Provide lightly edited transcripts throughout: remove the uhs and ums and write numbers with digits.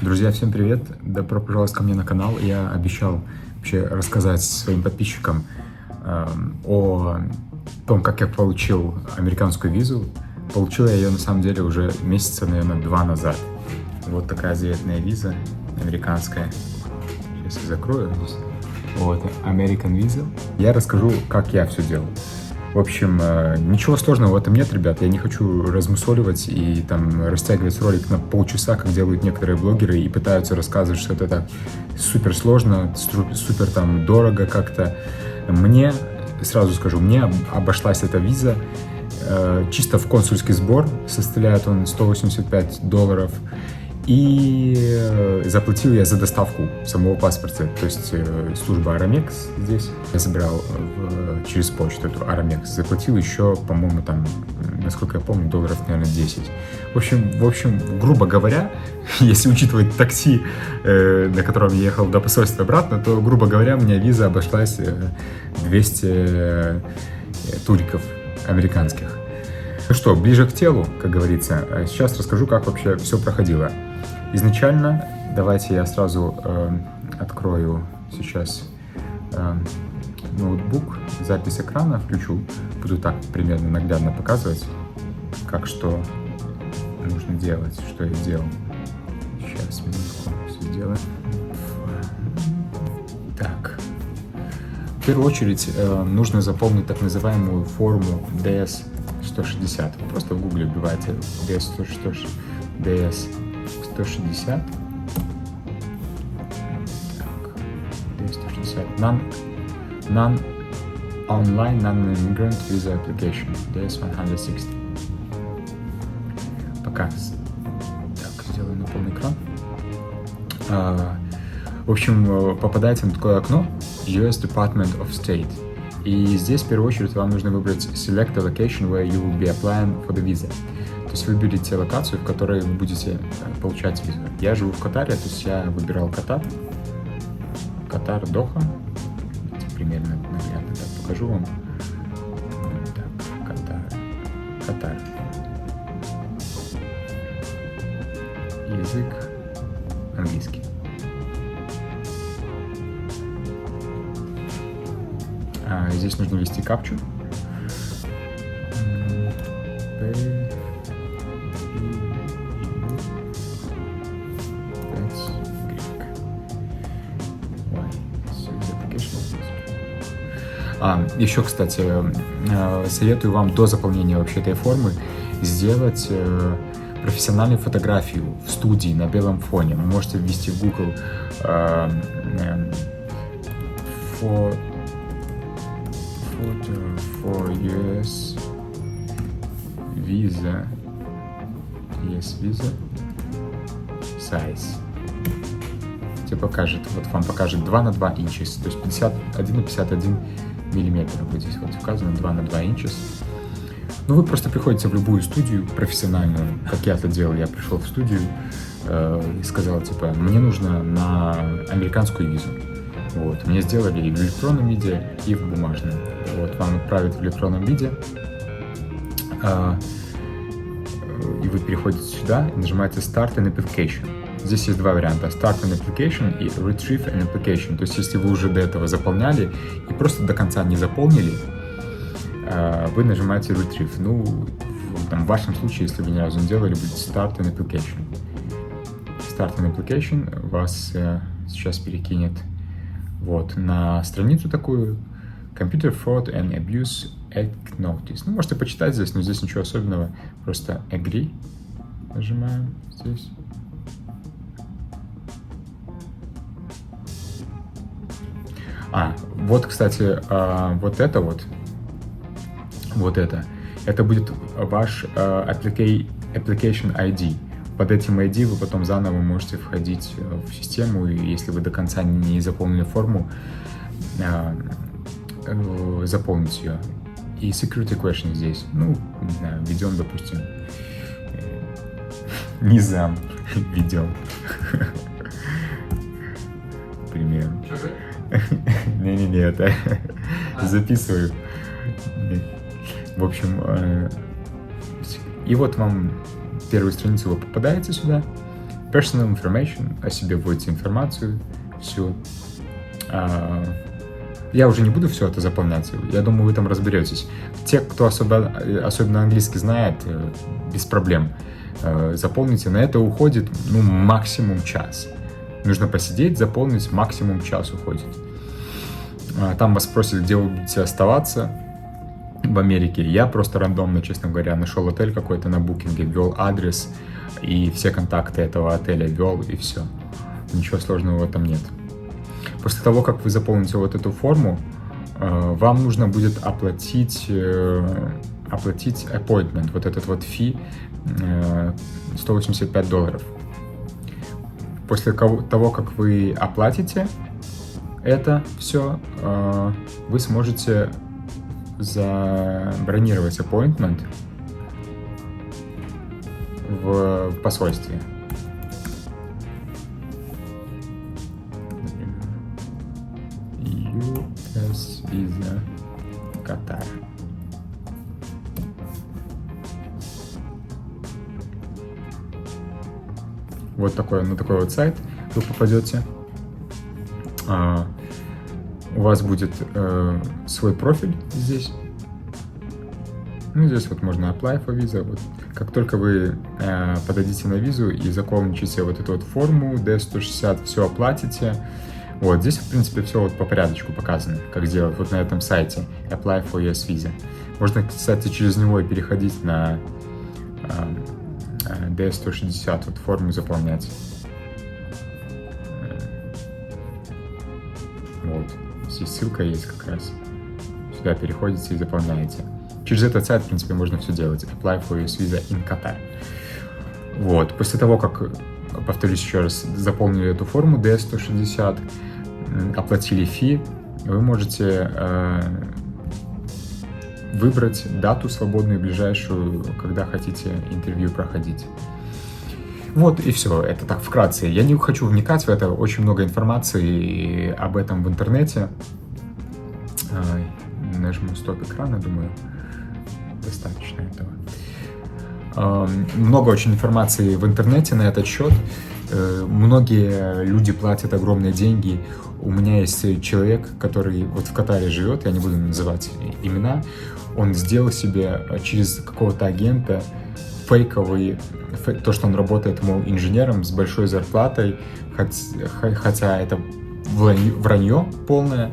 Друзья, всем привет! Добро пожаловать ко мне на канал. Я обещал вообще рассказать своим подписчикам о том, как я получил американскую визу. Получил я ее на самом деле уже месяца, наверное, 2 назад. Вот такая заветная виза американская. Сейчас я закрою здесь. Вот, American Visa. Я расскажу, как я все делал. В общем, ничего сложного в этом нет, ребят. Я не хочу размусоливать и там растягивать ролик на полчаса, как делают некоторые блогеры и пытаются рассказывать, что это так супер сложно, супер там дорого как-то. Мне, сразу скажу, мне обошлась эта виза чисто в консульский сбор. Составляет он $185. И заплатил я за доставку самого паспорта, то есть служба Aramex здесь. Я забирал через почту эту Aramex, заплатил еще, по-моему, там, насколько я помню, $10, наверное, 10. В общем, грубо говоря, если учитывать такси, на котором я ехал до посольства обратно, то, грубо говоря, у меня виза обошлась 200 туриков американских. Ну что, ближе к телу, как говорится. Сейчас расскажу, как вообще все проходило. Изначально, давайте я сразу открою сейчас ноутбук, запись экрана включу. Буду так примерно наглядно показывать, как что нужно делать, что я делал. Сейчас, минутку, все сделаем. Так. В первую очередь нужно заполнить так называемую форму DS-160. Просто в гугле вбивайте DS-160. Так, DS-160. Non-Online Non-Immigrant Visa Application. DS-160. Пока. Так, сделаю на полный экран. В общем, попадаете на такое окно US Department of State. И здесь, в первую очередь, вам нужно выбрать Select the location where you will be applying for the visa. То есть вы выберете локацию, в которой вы будете получать визу. Я живу в Катаре, то есть я выбирал Катар. Катар, Доха. Примерно наглядно так покажу вам. Так, Катар. Язык английский. Здесь нужно ввести капчу. Еще, кстати, советую вам до заполнения вообще этой формы сделать профессиональную фотографию в студии на белом фоне. Вы можете ввести в Google for US Visa size. Тебе покажет, вот вам покажет 2 на 2 inches, то есть 51 на 51 миллиметра. Вот здесь вот указано 2 на 2 inches. Ну, вы просто приходите в любую студию профессиональную, как я это делал. Я пришел в студию и сказал, типа, мне нужно на американскую визу. Вот. Мне сделали и в электронном виде, и в бумажном. Вот. Вам отправят в электронном виде. И вы переходите сюда и нажимаете Start an Application. Здесь есть 2 варианта. Start an Application и Retrieve an Application. То есть, если вы уже до этого заполняли и просто до конца не заполнили, вы нажимаете Retrieve. Ну, там, в вашем случае, если вы ни разу не делали, будет Start an Application. Start an Application вас сейчас перекинет вот на страницу такую Computer Fraud and Abuse Act Notice. Ну, можете почитать здесь, но здесь ничего особенного. Просто Agree нажимаем здесь. Вот, кстати, вот это будет ваш Application ID. Под этим ID вы потом заново можете входить в систему, и если вы до конца не заполнили форму, заполнить ее. И security question здесь, ну, не знаю, введем, допустим, Низам введем. Пример. Не-не-не, это записываю. В общем, и вот вам первую страницу вы попадаете сюда, personal information, о себе вводите информацию, всю. Я уже не буду все это заполнять, я думаю, вы там разберетесь. Те, кто особенно английский знает, без проблем заполните. На это уходит, максимум час. Нужно посидеть, заполнить, максимум час уходит. Там вас спросят, где вы будете оставаться в Америке. Я просто рандомно, честно говоря, нашел отель какой-то на букинге, ввел адрес и все контакты этого отеля ввел, и все. Ничего сложного в этом нет. После того, как вы заполните вот эту форму, вам нужно будет оплатить appointment, вот этот вот фи, $185. После того, как вы оплатите это все, вы сможете забронировать appointment в посольстве. US Visa Катар. Вот такой, на такой вот сайт вы попадете. У вас будет свой профиль здесь. Здесь вот можно apply for visa. Вот. Как только вы подадите на визу и заполните вот эту вот форму D160, все оплатите. Вот здесь, в принципе, все вот по порядочку показано, как сделать вот на этом сайте apply for US visa. Можно, кстати, через него и переходить на D160, вот форму заполнять. Вот. Здесь ссылка есть как раз. Сюда переходите и заполняете. Через этот сайт, в принципе, можно все делать. Apply for US visa in Qatar. Вот. После того, как, повторюсь еще раз, заполнили эту форму D160, оплатили фи, вы можете выбрать дату свободную, ближайшую, когда хотите интервью проходить. Вот и все, это так вкратце. Я не хочу вникать в это, очень много информации об этом в интернете. Нажму стоп экрана, думаю, достаточно этого. Много очень информации в интернете на этот счет. Многие люди платят огромные деньги. У меня есть человек, который вот в Катаре живет, я не буду называть имена, он сделал себе через какого-то агента фейковый, то, что он работает, мол, инженером с большой зарплатой, хотя это вранье полное.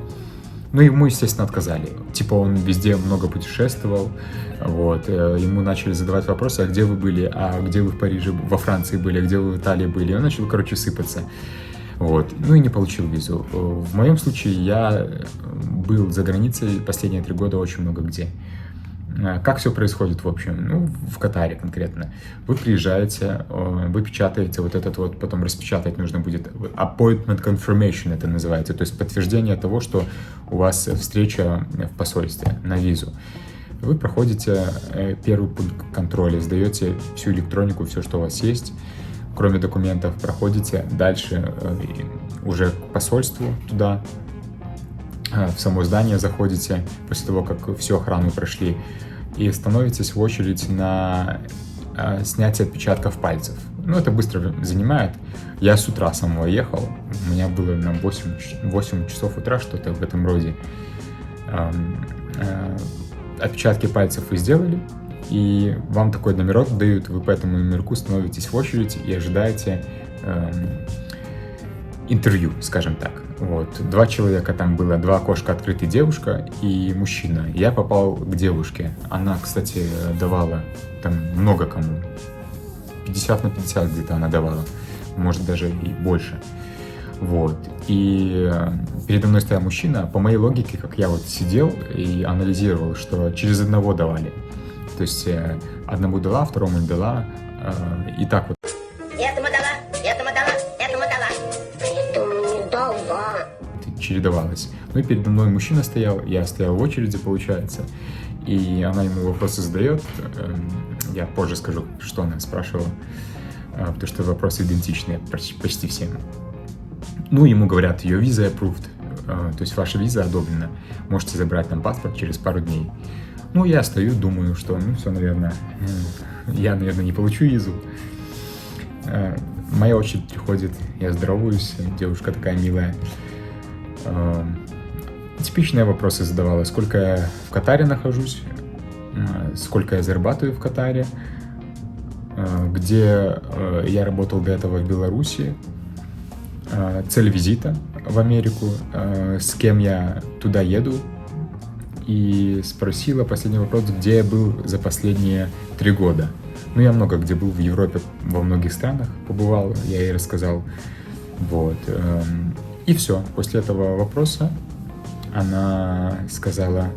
Ну, ему, естественно, отказали. Типа он везде много путешествовал, вот, ему начали задавать вопросы, а где вы были, а где вы в Париже, во Франции были, а где вы в Италии были, и он начал, сыпаться. Вот, и не получил визу. В моем случае я был за границей последние 3 года очень много где. Как все происходит, в общем, в Катаре конкретно. Вы приезжаете, вы печатаете вот этот вот, потом распечатать нужно будет appointment confirmation, это называется, то есть подтверждение того, что у вас встреча в посольстве на визу. Вы проходите первый пункт контроля, сдаете всю электронику, все, что у вас есть, кроме документов, проходите дальше уже к посольству туда, в само здание заходите после того, как всю охрану прошли, и становитесь в очередь на снятие отпечатков пальцев. Это быстро занимает. Я с утра самого ехал, у меня было на 8 часов утра, что-то в этом роде. Отпечатки пальцев вы сделали, и вам такой номерок дают, вы по этому номерку становитесь в очередь и ожидаете интервью, скажем так. Вот. 2 человека там было, 2 окошка открыты, девушка и мужчина. Я попал к девушке. Она, кстати, давала там много кому. 50/50 где-то она давала. Может, даже и больше. Вот. И передо мной стоял мужчина. По моей логике, как я вот сидел и анализировал, что через одного давали. То есть одному дала, второму не дала. И так вот. Этому дала, этому дала, этому дала. Этому не дала. Чередовалось. И передо мной мужчина стоял, я стоял в очереди, получается. И она ему вопросы задает. Я позже скажу, что она спрашивала. Потому что вопросы идентичны почти всем. Ему говорят, ее виза approved. То есть ваша виза одобрена. Можете забрать там паспорт через пару дней. Я стою, думаю, что, все, наверное, я, не получу визу. моя очередь приходит, я здороваюсь, девушка такая милая. Типичные вопросы задавала. Сколько я в Катаре нахожусь, сколько я зарабатываю в Катаре, где я работал до этого в Беларуси, цель визита в Америку, с кем я туда еду. И спросила последний вопрос, где я был за последние 3 года. Ну, я много где был в Европе, во многих странах побывал, я ей рассказал. Вот. И все. После этого вопроса она сказала: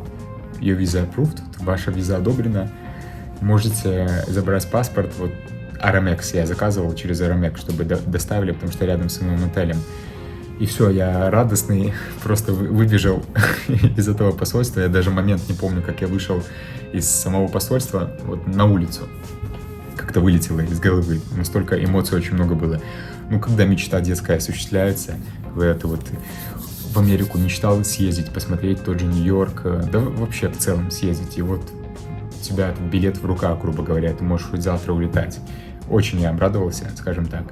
your visa approved, ваша виза одобрена, можете забрать паспорт. Вот Aramex я заказывал через Aramex, чтобы доставили, потому что рядом с моим отелем. И все, я радостный, просто выбежал из этого посольства. Я даже момент не помню, как я вышел из самого посольства вот на улицу. Как-то вылетело из головы. Настолько эмоций очень много было. Ну, когда мечта детская осуществляется, когда ты вот в Америку мечтал съездить, посмотреть тот же Нью-Йорк, да вообще в целом съездить. И вот у тебя этот билет в руках, грубо говоря, ты можешь хоть завтра улетать. Очень я обрадовался, скажем так.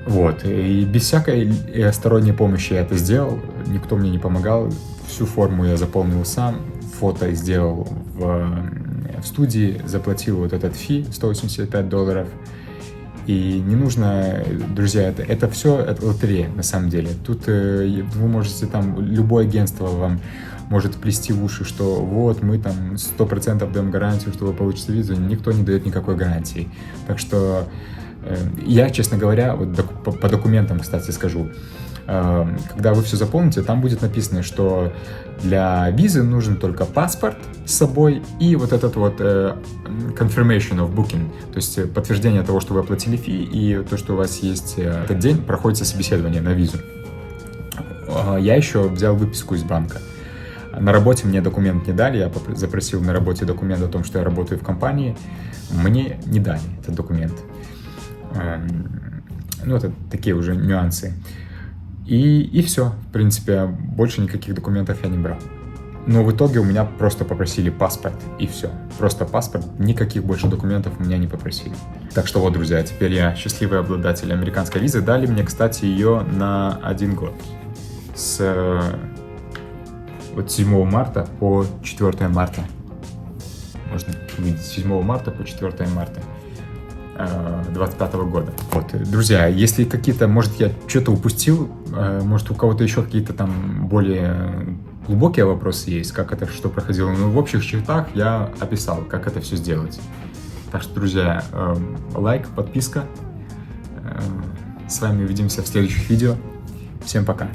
Вот, и без всякой сторонней помощи я это сделал, никто мне не помогал, всю форму я заполнил сам, фото сделал в студии, заплатил вот этот фи $185, и не нужно, друзья, это все это лотерея на самом деле, тут вы можете там, любое агентство вам может плести в уши, что вот мы там 100% даем гарантию, что вы получите визу, никто не дает никакой гарантии, так что я, честно говоря, вот по документам, кстати, скажу, когда вы все заполните, там будет написано, что для визы нужен только паспорт с собой и вот этот вот confirmation of booking, то есть подтверждение того, что вы оплатили фи, и то, что у вас есть этот день, проходит собеседование на визу. Я еще взял выписку из банка. На работе мне документ не дали, я запросил на работе документ о том, что я работаю в компании, мне не дали этот документ. Ну, это такие уже нюансы. И все. В принципе, больше никаких документов я не брал. Но в итоге у меня просто попросили паспорт, и все. Просто паспорт, никаких больше документов у меня не попросили. Так что вот, друзья, теперь я счастливый обладатель американской визы. Дали мне, кстати, ее на 1 год. С 7 марта по 4 марта. Можно увидеть, с 7 марта по 4 марта. 2025 года. Вот, друзья, если какие-то, может, я что-то упустил, может, у кого-то еще какие-то там более глубокие вопросы есть, как это что проходило, но в общих чертах я описал, как это все сделать. Так что, друзья, лайк, подписка. С вами увидимся в следующих видео. Всем пока.